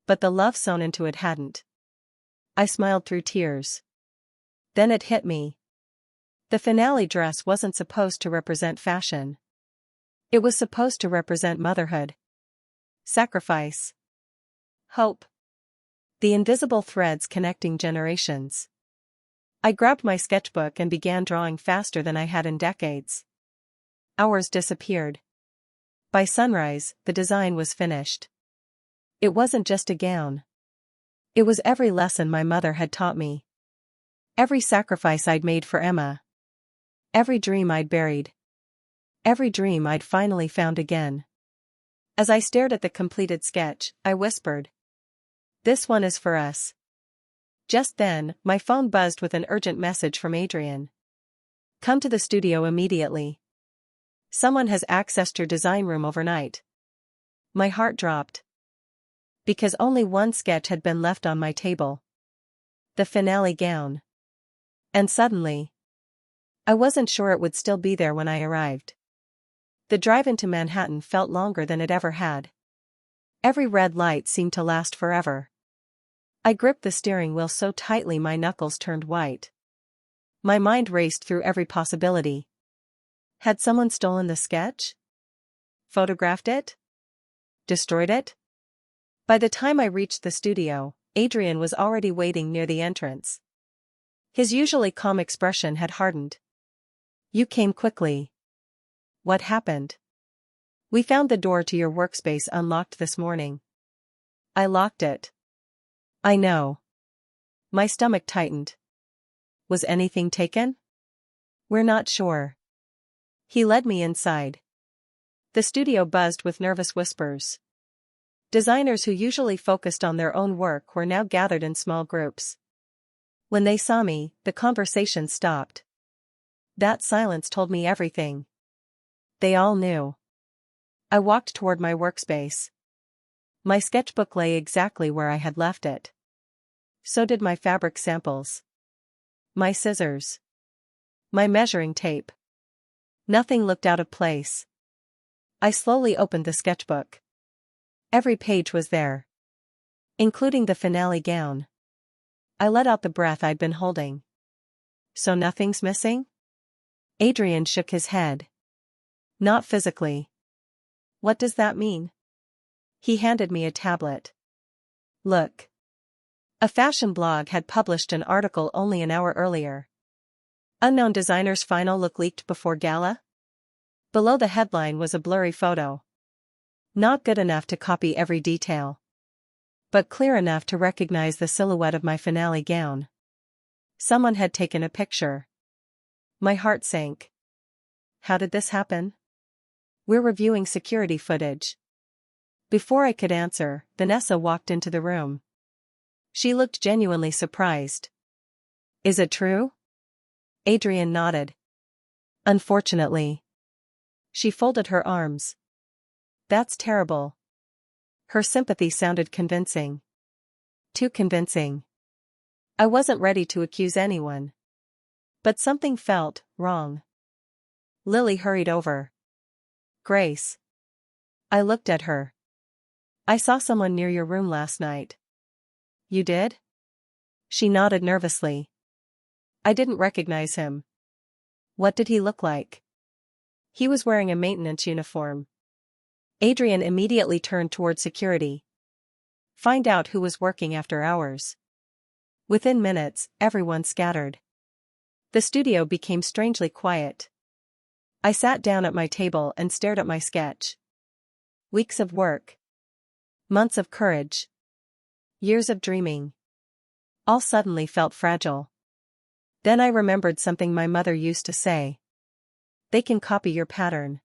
But the love sewn into it hadn't. I smiled through tears. Then it hit me. The finale dress wasn't supposed to represent fashion. It was supposed to represent motherhood. Sacrifice. Hope. The invisible threads connecting generations. I grabbed my sketchbook and began drawing faster than I had in decades. Hours disappeared. By sunrise, the design was finished. It wasn't just a gown. It was every lesson my mother had taught me. Every sacrifice I'd made for Emma. Every dream I'd buried. Every dream I'd finally found again. As I stared at the completed sketch, I whispered. This one is for us. Just then, my phone buzzed with an urgent message from Adrian. Come to the studio immediately. Someone has accessed your design room overnight. My heart dropped. Because only one sketch had been left on my table. The finale gown. And suddenly, I wasn't sure it would still be there when I arrived. The drive into Manhattan felt longer than it ever had. Every red light seemed to last forever. I gripped the steering wheel so tightly my knuckles turned white. My mind raced through every possibility. Had someone stolen the sketch? Photographed it? Destroyed it? By the time I reached the studio, Adrian was already waiting near the entrance. His usually calm expression had hardened. You came quickly. What happened? We found the door to your workspace unlocked this morning. I locked it. I know. My stomach tightened. Was anything taken? We're not sure. He led me inside. The studio buzzed with nervous whispers. Designers who usually focused on their own work were now gathered in small groups. When they saw me, the conversation stopped. That silence told me everything. They all knew. I walked toward my workspace. My sketchbook lay exactly where I had left it. So did my fabric samples. My scissors. My measuring tape. Nothing looked out of place. I slowly opened the sketchbook. Every page was there, including the finale gown. I let out the breath I'd been holding. So nothing's missing? Adrian shook his head. Not physically. What does that mean? He handed me a tablet. Look. A fashion blog had published an article only an hour earlier. Unknown designer's final look leaked before gala? Below the headline was a blurry photo. Not good enough to copy every detail, but clear enough to recognize the silhouette of my finale gown. Someone had taken a picture. My heart sank. How did this happen? We're reviewing security footage. Before I could answer, Vanessa walked into the room. She looked genuinely surprised. Is it true? Adrian nodded. Unfortunately. She folded her arms. That's terrible. Her sympathy sounded convincing. Too convincing. I wasn't ready to accuse anyone. But something felt wrong. Lily hurried over. Grace. I looked at her. I saw someone near your room last night. You did? She nodded nervously. I didn't recognize him. What did he look like? He was wearing a maintenance uniform. Adrian immediately turned toward security. Find out who was working after hours. Within minutes, everyone scattered. The studio became strangely quiet. I sat down at my table and stared at my sketch. Weeks of work. Months of courage. Years of dreaming. All suddenly felt fragile. Then I remembered something my mother used to say. They can copy your pattern.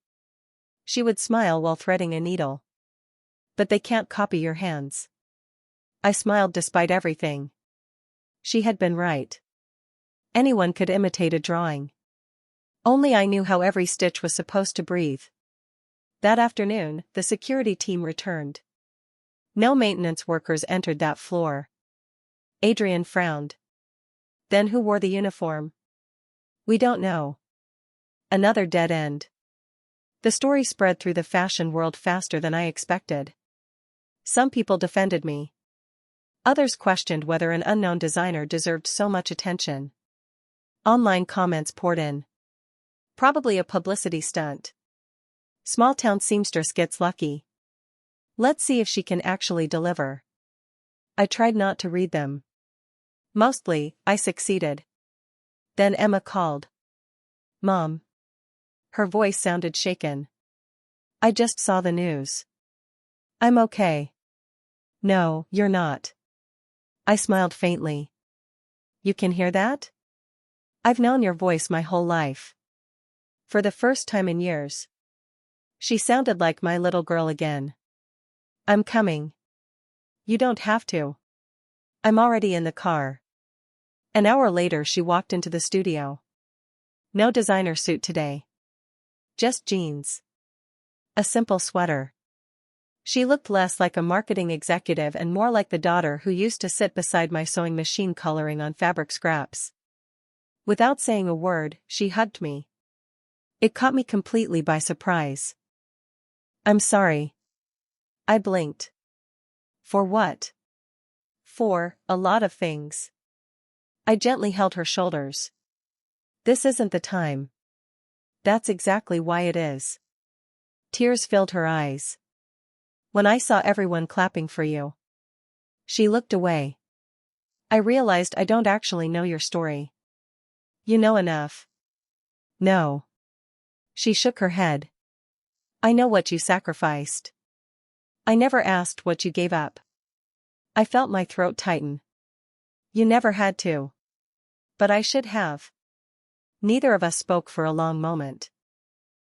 She would smile while threading a needle. But they can't copy your hands. I smiled despite everything. She had been right. Anyone could imitate a drawing. Only I knew how every stitch was supposed to breathe. That afternoon, the security team returned. No maintenance workers entered that floor. Adrian frowned. Then who wore the uniform? We don't know. Another dead end. The story spread through the fashion world faster than I expected. Some people defended me. Others questioned whether an unknown designer deserved so much attention. Online comments poured in. Probably a publicity stunt. Small-town seamstress gets lucky. Let's see if she can actually deliver. I tried not to read them. Mostly, I succeeded. Then Emma called. Mom. Her voice sounded shaken. I just saw the news. I'm okay. No, you're not. I smiled faintly. You can hear that? I've known your voice my whole life. For the first time in years. She sounded like my little girl again. I'm coming. You don't have to. I'm already in the car. An hour later she walked into the studio. No designer suit today. Just jeans. A simple sweater. She looked less like a marketing executive and more like the daughter who used to sit beside my sewing machine coloring on fabric scraps. Without saying a word, she hugged me. It caught me completely by surprise. "I'm sorry." I blinked. "For what?" "For a lot of things." I gently held her shoulders. "This isn't the time." "That's exactly why it is." Tears filled her eyes. "When I saw everyone clapping for you." She looked away. "I realized I don't actually know your story." "You know enough." "No." She shook her head. "I know what you sacrificed." "I never asked what you gave up." I felt my throat tighten. "You never had to." "But I should have." Neither of us spoke for a long moment.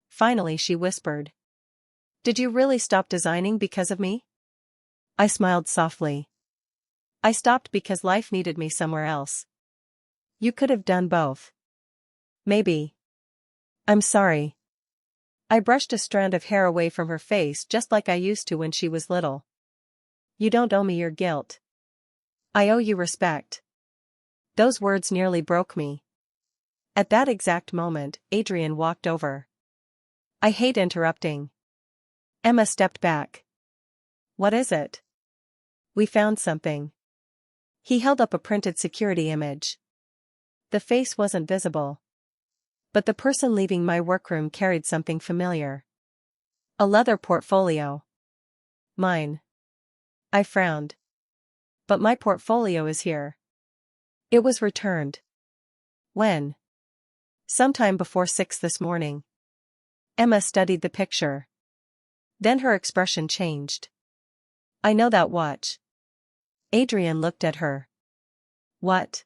Finally she whispered, "Did you really stop designing because of me?" I smiled softly. "I stopped because life needed me somewhere else." "You could have done both." "Maybe." "I'm sorry." I brushed a strand of hair away from her face just like I used to when she was little. "You don't owe me your guilt. I owe you respect." Those words nearly broke me. At that exact moment, Adrian walked over. "I hate interrupting." Emma stepped back. "What is it?" "We found something." He held up a printed security image. The face wasn't visible. But the person leaving my workroom carried something familiar. A leather portfolio. Mine. I frowned. "But my portfolio is here." "It was returned." "When?" "Sometime before 6 this morning." Emma studied the picture. Then her expression changed. "I know that watch." Adrian looked at her. "What?"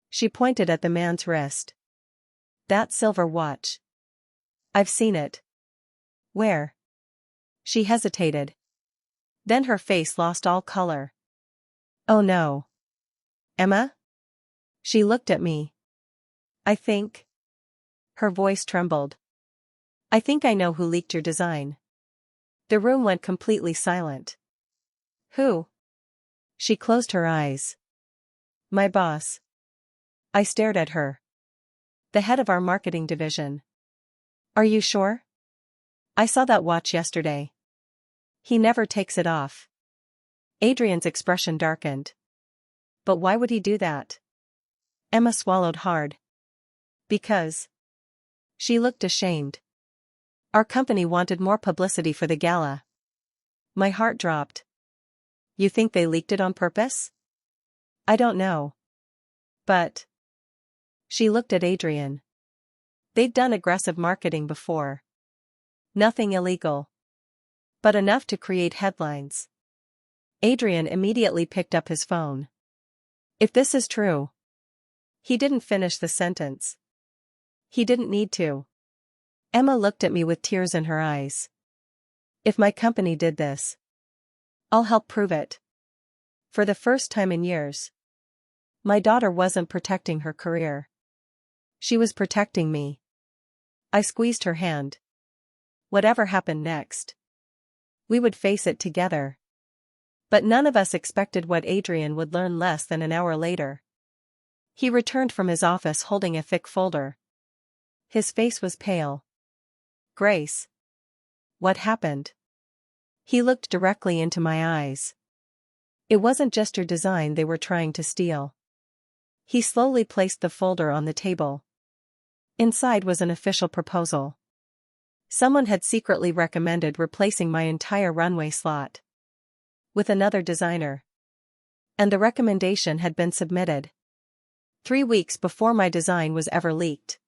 She pointed at the man's wrist. "That silver watch." "I've seen it." "Where?" She hesitated. Then her face lost all color. "Oh no." "Emma?" She looked at me. "I think." Her voice trembled. "I think I know who leaked your design." The room went completely silent. "Who?" She closed her eyes. "My boss." I stared at her. "The head of our marketing division." "Are you sure?" "I saw that watch yesterday. He never takes it off." Adrian's expression darkened. "But why would he do that?" Emma swallowed hard. "Because." She looked ashamed. "Our company wanted more publicity for the gala." My heart dropped. "You think they leaked it on purpose?" "I don't know." "But." She looked at Adrian. "They'd done aggressive marketing before. Nothing illegal. But enough to create headlines." Adrian immediately picked up his phone. "If this is true." He didn't finish the sentence. He didn't need to. Emma looked at me with tears in her eyes. "If my company did this, I'll help prove it." For the first time in years, my daughter wasn't protecting her career. She was protecting me. I squeezed her hand. Whatever happened next, we would face it together. But none of us expected what Adrian would learn less than an hour later. He returned from his office holding a thick folder. His face was pale. "Grace. What happened?" He looked directly into my eyes. "It wasn't just your design they were trying to steal." He slowly placed the folder on the table. Inside was an official proposal. Someone had secretly recommended replacing my entire runway slot with another designer. And the recommendation had been submitted 3 weeks before my design was ever leaked.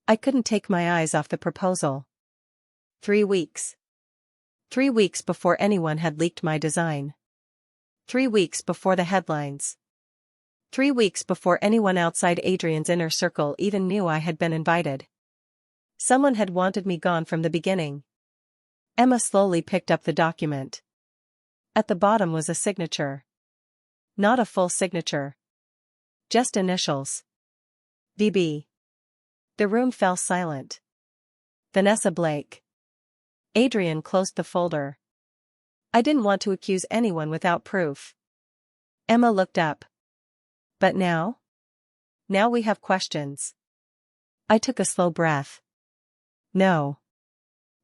I couldn't take my eyes off the proposal. 3 weeks. 3 weeks before anyone had leaked my design. 3 weeks before the headlines. 3 weeks before anyone outside Adrian's inner circle even knew I had been invited. Someone had wanted me gone from the beginning. Emma slowly picked up the document. At the bottom was a signature. Not a full signature. Just initials. VB. The room fell silent. Vanessa Blake. Adrian closed the folder. I didn't want to accuse anyone without proof. Emma looked up. But now? Now we have questions. I took a slow breath. No.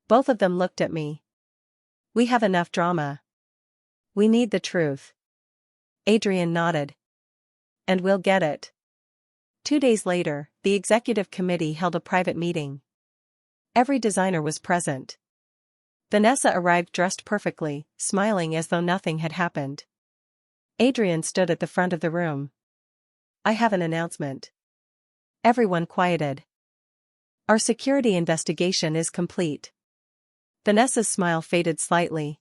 Both of them looked at me. We have enough drama. We need the truth. Adrian nodded. And we'll get it. 2 days later, the executive committee held a private meeting. Every designer was present. Vanessa arrived dressed perfectly, smiling as though nothing had happened. Adrian stood at the front of the room. I have an announcement. Everyone quieted. Our security investigation is complete. Vanessa's smile faded slightly.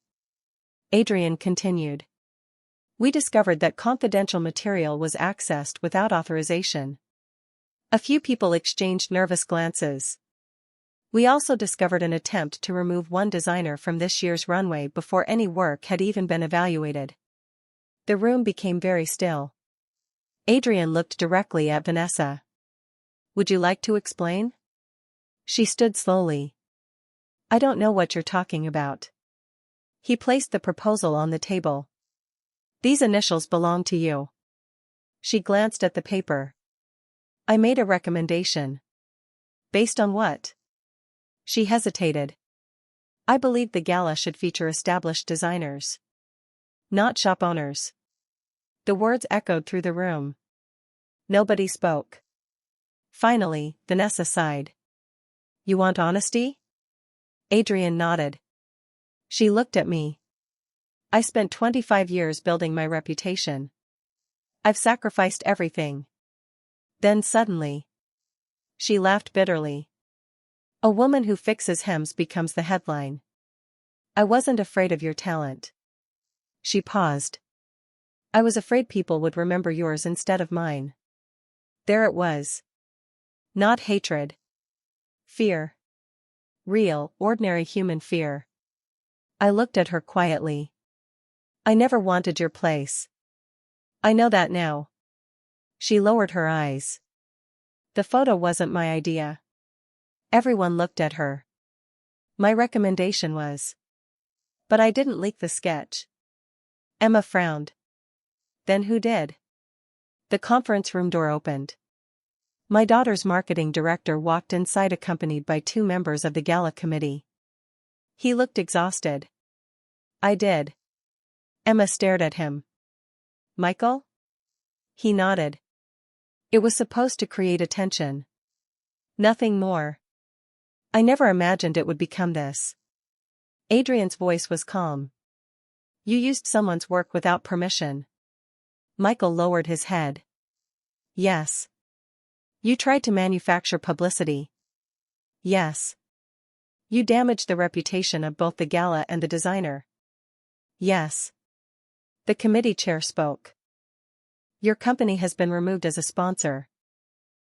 Adrian continued. We discovered that confidential material was accessed without authorization. A few people exchanged nervous glances. We also discovered an attempt to remove one designer from this year's runway before any work had even been evaluated. The room became very still. Adrian looked directly at Vanessa. Would you like to explain? She stood slowly. I don't know what you're talking about. He placed the proposal on the table. These initials belong to you. She glanced at the paper. I made a recommendation. Based on what? She hesitated. I believe the gala should feature established designers. Not shop owners. The words echoed through the room. Nobody spoke. Finally, Vanessa sighed. You want honesty? Adrian nodded. She looked at me. I spent 25 years building my reputation. I've sacrificed everything. Then suddenly. She laughed bitterly. A woman who fixes hems becomes the headline. I wasn't afraid of your talent. She paused. I was afraid people would remember yours instead of mine. There it was. Not hatred. Fear. Real, ordinary human fear. I looked at her quietly. I never wanted your place. I know that now. She lowered her eyes. The photo wasn't my idea. Everyone looked at her. My recommendation was. But I didn't leak the sketch. Emma frowned. Then who did? The conference room door opened. My daughter's marketing director walked inside accompanied by 2 members of the gala committee. He looked exhausted. I did. Emma stared at him. Michael? He nodded. It was supposed to create attention. Nothing more. I never imagined it would become this. Adrian's voice was calm. You used someone's work without permission. Michael lowered his head. Yes. You tried to manufacture publicity. Yes. You damaged the reputation of both the gala and the designer. Yes. The committee chair spoke. Your company has been removed as a sponsor.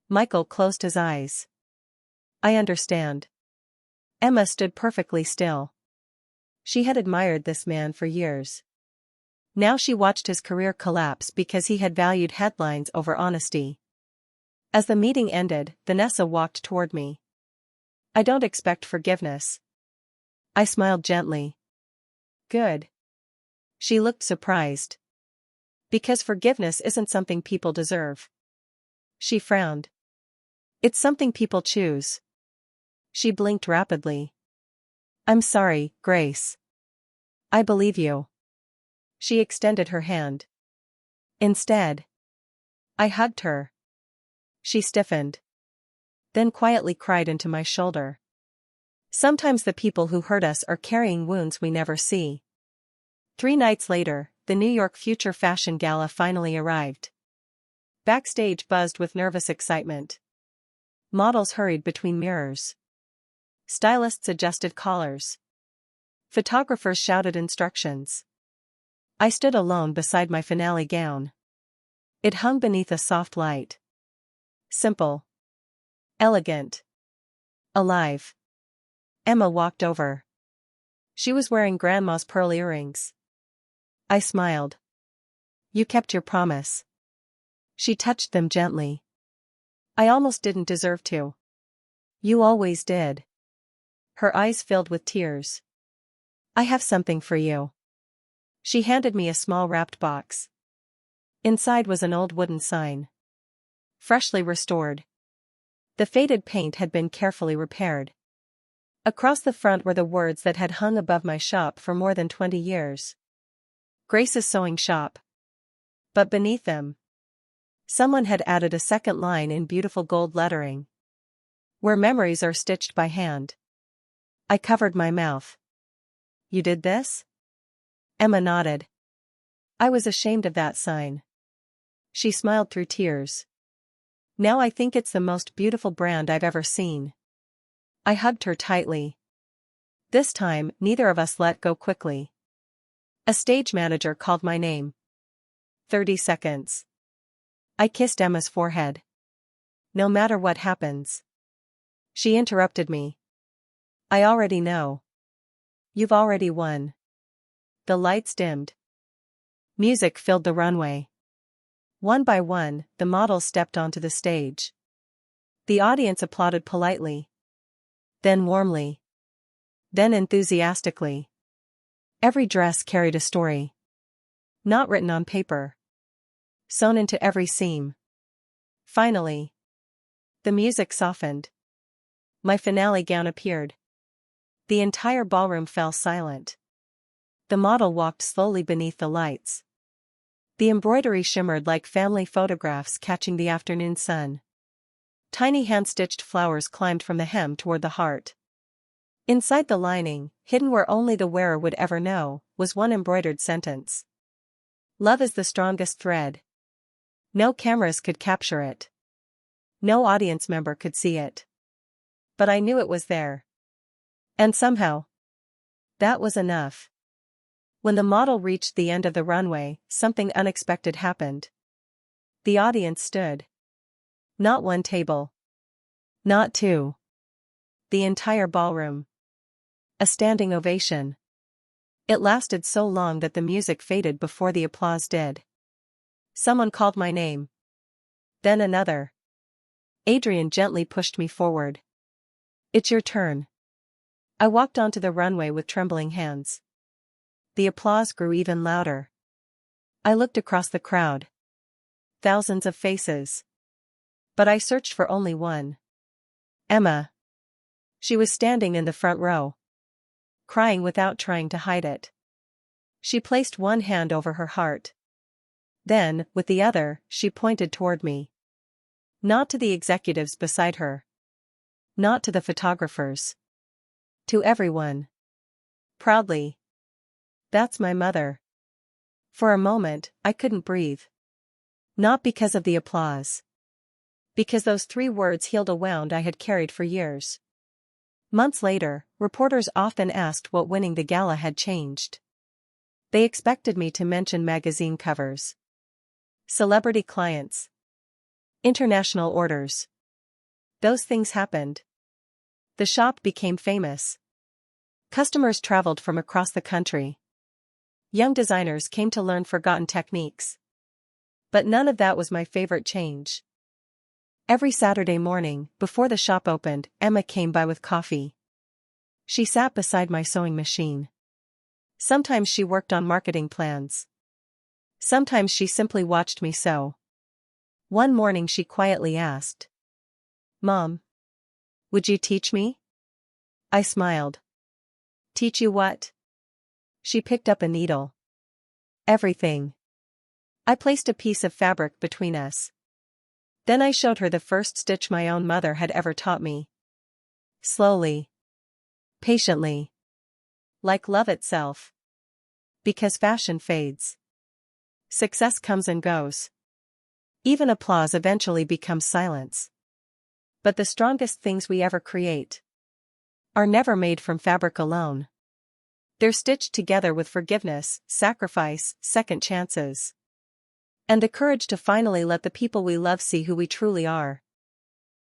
Michael closed his eyes. I understand. Emma stood perfectly still. She had admired this man for years. Now she watched his career collapse because he had valued headlines over honesty. As the meeting ended, Vanessa walked toward me. I don't expect forgiveness. I smiled gently. Good. She looked surprised. Because forgiveness isn't something people deserve. She frowned. It's something people choose. She blinked rapidly. I'm sorry, Grace. I believe you. She extended her hand. Instead. I hugged her. She stiffened. Then quietly cried into my shoulder. Sometimes the people who hurt us are carrying wounds we never see. 3 nights later, the New York Future Fashion Gala finally arrived. Backstage buzzed with nervous excitement. Models hurried between mirrors. Stylists adjusted collars. Photographers shouted instructions. I stood alone beside my finale gown. It hung beneath a soft light. Simple. Elegant. Alive. Emma walked over. She was wearing Grandma's pearl earrings. I smiled. You kept your promise. She touched them gently. I almost didn't deserve to. You always did. Her eyes filled with tears. I have something for you. She handed me a small wrapped box. Inside was an old wooden sign. Freshly restored. The faded paint had been carefully repaired. Across the front were the words that had hung above my shop for more than 20 years. Grace's Sewing Shop. But beneath them, someone had added a second line in beautiful gold lettering. Where memories are stitched by hand. I covered my mouth. You did this? Emma nodded. I was ashamed of that sign. She smiled through tears. Now I think it's the most beautiful brand I've ever seen. I hugged her tightly. This time, neither of us let go quickly. A stage manager called my name. 30 seconds. I kissed Emma's forehead. No matter what happens. She interrupted me. I already know. You've already won. The lights dimmed. Music filled the runway. One by one, the models stepped onto the stage. The audience applauded politely. Then warmly. Then enthusiastically. Every dress carried a story. Not written on paper. Sewn into every seam. Finally. The music softened. My finale gown appeared. The entire ballroom fell silent. The model walked slowly beneath the lights. The embroidery shimmered like family photographs catching the afternoon sun. Tiny hand-stitched flowers climbed from the hem toward the heart. Inside the lining, hidden where only the wearer would ever know, was one embroidered sentence. Love is the strongest thread. No cameras could capture it. No audience member could see it. But I knew it was there. And somehow, that was enough. When the model reached the end of the runway, something unexpected happened. The audience stood. Not one table. Not two. The entire ballroom. A standing ovation. It lasted so long that the music faded before the applause did. Someone called my name. Then another. Adrian gently pushed me forward. It's your turn. I walked onto the runway with trembling hands. The applause grew even louder. I looked across the crowd. Thousands of faces. But I searched for only one. Emma. She was standing in the front row. Crying without trying to hide it. She placed one hand over her heart. Then, with the other, she pointed toward me. Not to the executives beside her. Not to the photographers. To everyone. Proudly. That's my mother. For a moment, I couldn't breathe. Not because of the applause. Because those 3 words healed a wound I had carried for years. Months later, reporters often asked what winning the gala had changed. They expected me to mention magazine covers. Celebrity clients. International orders. Those things happened. The shop became famous. Customers traveled from across the country. Young designers came to learn forgotten techniques. But none of that was my favorite change. Every Saturday morning, before the shop opened, Emma came by with coffee. She sat beside my sewing machine. Sometimes she worked on marketing plans. Sometimes she simply watched me sew. One morning she quietly asked, "Mom, would you teach me?" I smiled. "Teach you what?" She picked up a needle. Everything. I placed a piece of fabric between us. Then I showed her the first stitch my own mother had ever taught me. Slowly. Patiently. Like love itself. Because fashion fades. Success comes and goes. Even applause eventually becomes silence. But the strongest things we ever create are never made from fabric alone. They're stitched together with forgiveness, sacrifice, second chances. And the courage to finally let the people we love see who we truly are.